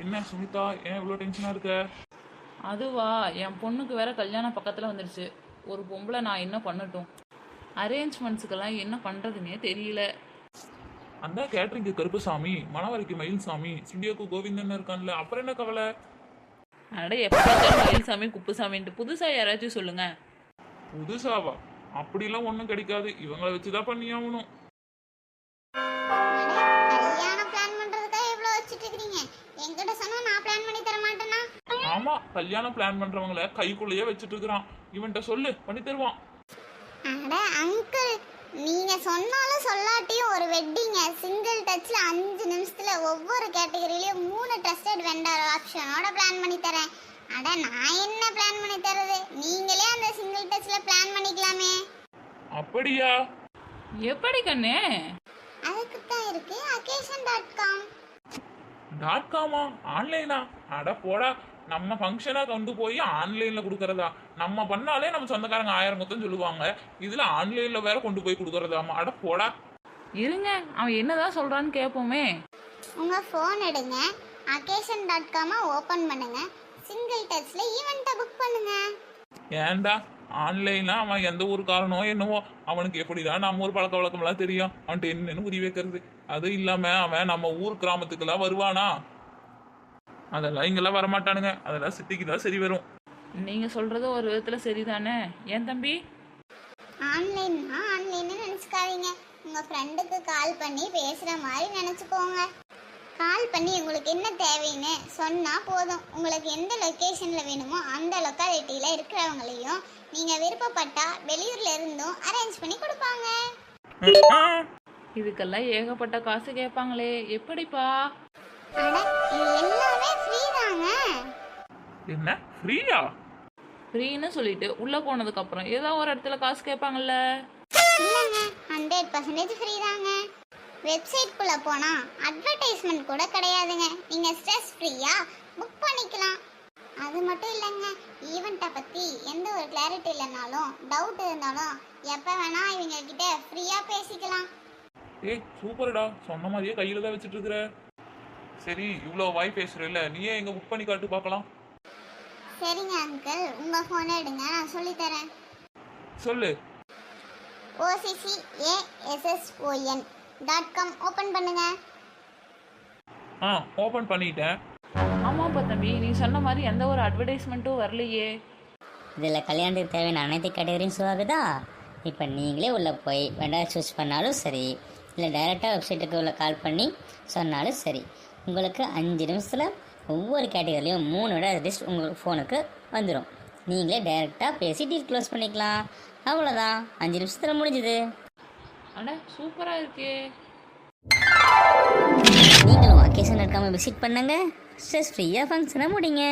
என்ன சுமிதா, ஏன் இவ்வளோ டென்ஷனா இருக்க? அதுவா, என் பொண்ணுக்கு வேற கல்யாணம் பக்கத்தில் வந்துடுச்சு. ஒரு பொம்பளை நான் என்ன பண்ணட்டும்? அரேஞ்ச்மெண்ட்ஸுக்கெல்லாம் என்ன பண்ணுறதுன்னே தெரியல. அந்த கேட்டரிங்கு கருப்புசாமி, மணவரைக்கு மயில்சாமி, ஸ்டுடியோக்கு கோவிந்தன் இருக்கான்ல, அப்புறம் என்ன கவலை? அட எப்போ பார்த்தாலும் மயில்சாமி குப்புசாமின்ட்டு புதுசாக யாராச்சும் சொல்லுங்க. புதுசாவா? அப்படிலாம் ஒன்றும் கிடைக்காது, இவங்களை வச்சுதான் பண்ணியாகணும். கல்யாணம் பிளான் பண்றதுக்காக இவ்ளோ வச்சிட்டு இருக்கீங்க. என்கிட்ட சொன்னா நான் பிளான் பண்ணி தர மாட்டேனா? ஆமா, கல்யாணம் பிளான் பண்றவங்கள கைக்குள்ளேயே வச்சுட்டு இருக்கிறான். இவன்கிட்ட சொல்லு, பண்ணி தருவான். அட அங்கிள், நீங்க சொன்னாலும் சொல்லாட்டியும் ஒரு வெட்டிங்க சிங்கிள் டச்ல 5 நிமிஷத்துல ஒவ்வொரு கேட்டகரியிலயும் 3 ட்ரஸ்டட் வெண்டர் ஆப்ஷனோட பிளான் பண்ணி தரேன். அட நான் என்ன பிளான் பண்ணி தரது? நீங்களே அந்த சிங்கிள் டச்ல பிளான் பண்ணிக்கலாமே. அப்படியா? எப்படி கண்ணே? அதுக்கு தான் இருக்கு occasion.com. .com-ஆ? ஆன்லைனா? அட போடா, நம்ம ஃபங்க்ஷனா கொண்டு போய் ஆன்லைன்ல கொடுக்கறதா? நம்ம பண்ணாலே நம்ம சொந்தக்காரங்க 1000 மொத்தம் சொல்லுவாங்க, இதுல ஆன்லைன்ல வேற கொண்டு போய் கொடுக்கறதாமா? அட போடா. இருங்க, அவன் என்னதான் சொல்றான்னு கேட்போமே. உங்க ஃபோன் எடுங்க, occasion.com ஓபன் பண்ணுங்க, சிங்கிள் டச்ல ஈவென்ட்டை புக் பண்ணுங்க. ஏன்டா ஆன்லைன்ல அவன் எந்த ஒரு காரணம் என்னவோ, அவனுக்கு எப்படிதான் நம்ம ஊர் பழக்க வழக்கம்லாம் தெரியும்? அவன்கிட்ட என்னன்னு புரிய வைக்கிறது? அது இல்லாம அவன் நம்ம ஊர் கிராமத்துக்கெல்லாம் வருவானா? அதெல்லாம் இங்கெல்லாம் வரமாட்டானுங்க, அதெல்லாம் சிட்டிக்கு தான் சரி வரும். நீங்க சொல்றது ஒரு விதத்துல சரிதானே ஏன் தம்பி? ஆன்லைன்னா ஆன்லைன்னு நினச்சிக்காதீங்க. உங்கள் ஃப்ரெண்டுக்கு கால் பண்ணி பேசுகிற மாதிரி நினச்சிக்கோங்க. கால் பண்ணி உங்களுக்கு என்ன தேவைன்னு சொன்னால் போதும். உங்களுக்கு எந்த லொக்கேஷனில் வேணுமோ அந்த லொக்காலிட்டியில் இருக்கிறவங்களையும் நீங்கள் விருப்பப்பட்டா வெளியூரில் இருந்தும் அரேஞ்ச் பண்ணி கொடுப்பாங்க. இதுக்கெல்லாம் ஏகப்பட்ட காசு கேட்பாங்களே, எப்படிப்பா? அட இது எல்லாமே ஃப்ரீ தாங்க. என்ன ஃப்ரீயா? ஃப்ரீன்னு சொல்லிட்டு உள்ள போனதுக்கு அப்புறம் ஏதோ ஒரு இடத்துல காசு கேட்பாங்கல்ல. இல்லைங்க, 100% ஃப்ரீ தாங்க. வெப்சைட்குள்ளே போனால் அட்வர்டைஸ்மெண்ட் கூட கிடையாதுங்க. நீங்கள் ஸ்ட்ரெஸ் ஃப்ரீயாக புக் பண்ணிக்கலாம். அது மட்டும் இல்லைங்க, ஈவெண்ட்டை பற்றி எந்த ஒரு கிளாரிட்டி இல்லைனாலும் டவுட் இருந்தாலும் எப்போ வேணால் இவங்க கிட்ட ஃப்ரீயாக பேசிக்கலாம். ஏய் சூப்பர்டா, சொன்ன மாதிரியே கையில தான் வச்சுட்டு இருக்கிற. சரி, இவ்வளோ வாய் பேசுறல, நீயே எங்க புக் பண்ணி காட்டு பார்க்கலாம். சரிங்க அங்கிள், உங்கள் ஃபோனை எடுங்க, நான் சொல்லித்தரேன். சொல்லு. OCCASSON.com ஓப்பன் பண்ணுங்க. ஓபன் பண்ணிட்டேன். ஆமாப்பா தம்பி, நீ சொன்ன மாதிரி எந்த ஒரு அட்வர்டைஸ்மெண்ட்டும் வரலையே. இதில் கல்யாணத்துக்கு தேவையான அனைத்து கேட்டகரியும் ஷோவாகுதா? இப்போ நீங்களே உள்ளே போய் வெண்டார் சூஸ் பண்ணாலும் சரி, இல்லை டைரெக்டாக வெப்சைட்டுக்கு உள்ள கால் பண்ணி சொன்னாலும் சரி, உங்களுக்கு 5 நிமிஷத்தில் ஒவ்வொரு கேட்டகரிலையும் 3 லிஸ்ட் உங்கள் ஃபோனுக்கு வந்துடும். நீங்களே டைரெக்டாக பேசி டீல் க்ளோஸ் பண்ணிக்கலாம். அவ்வளோதான், 5 நிமிஷத்தில் முடிஞ்சுது. அட சூப்பரா இருக்கே. நீங்களும் occasion.com விசிட் பண்ணுங்க, ஸ்ட்ரெஸ் ஃப்ரீயாக ஃபங்க்ஷனை முடிங்க.